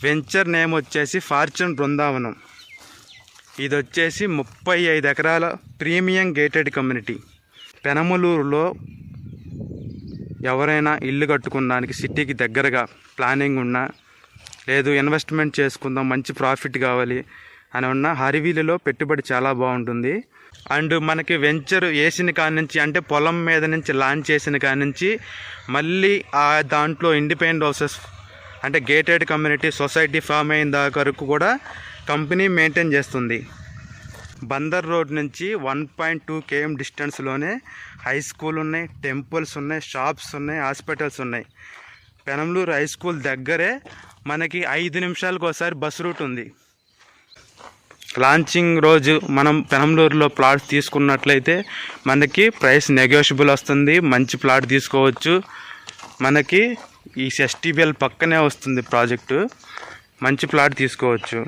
Venture name వచ్చేసి fortune Brindavanam. ఇది వచ్చేసి 35 ఎకరాల ప్రీమియం గేటెడ్ కమ్యూనిటీ. పెనమలూరులో ఎవరైనా ఇల్లు కట్టుకోవడానికి సిటీకి దగ్గరగా ప్లానింగ్ ఉన్నా, లేదు ఇన్వెస్ట్మెంట్ చేసుకుందాం మంచి ప్రాఫిట్ కావాలి అని ఉన్న, హరివిలులో పెట్టుబడి చాలా బాగుంటుంది. అండ్ మనకి వెంచర్ వేసిన కాడి నుంచి, అంటే పొలం మీద నుంచి లాంచ్ చేసిన కాడి నుంచి మళ్ళీ ఆ దాంట్లో ఇండిపెండెంట్ హౌసెస్ అంటే గేటెడ్ కమ్యూనిటీ సొసైటీ ఫామ్ అయిన దాకా వరకు కూడా కంపెనీ మెయింటైన్ చేస్తుంది. బందర్ రోడ్ నుంచి 1.2 km డిస్టెన్స్లోనే హై స్కూల్ ఉన్నాయి, టెంపుల్స్ ఉన్నాయి, షాప్స్ ఉన్నాయి, హాస్పిటల్స్ ఉన్నాయి. పెనమలూరు హై స్కూల్ దగ్గరే మనకి 5 నిమిషాలకు ఒకసారి బస్ రూట్ ఉంది. లాంచింగ్ రోజు మనం పెనమలూరులో ప్లాట్ తీసుకున్నట్లయితే మనకి ప్రైస్ నెగోషియబుల్ వస్తుంది. మంచి ప్లాట్ తీసుకోవచ్చు. మనకి ఈ STBL పక్కనే వస్తుంది ప్రాజెక్టు. మంచి ప్లాట్ తీసుకోవచ్చు.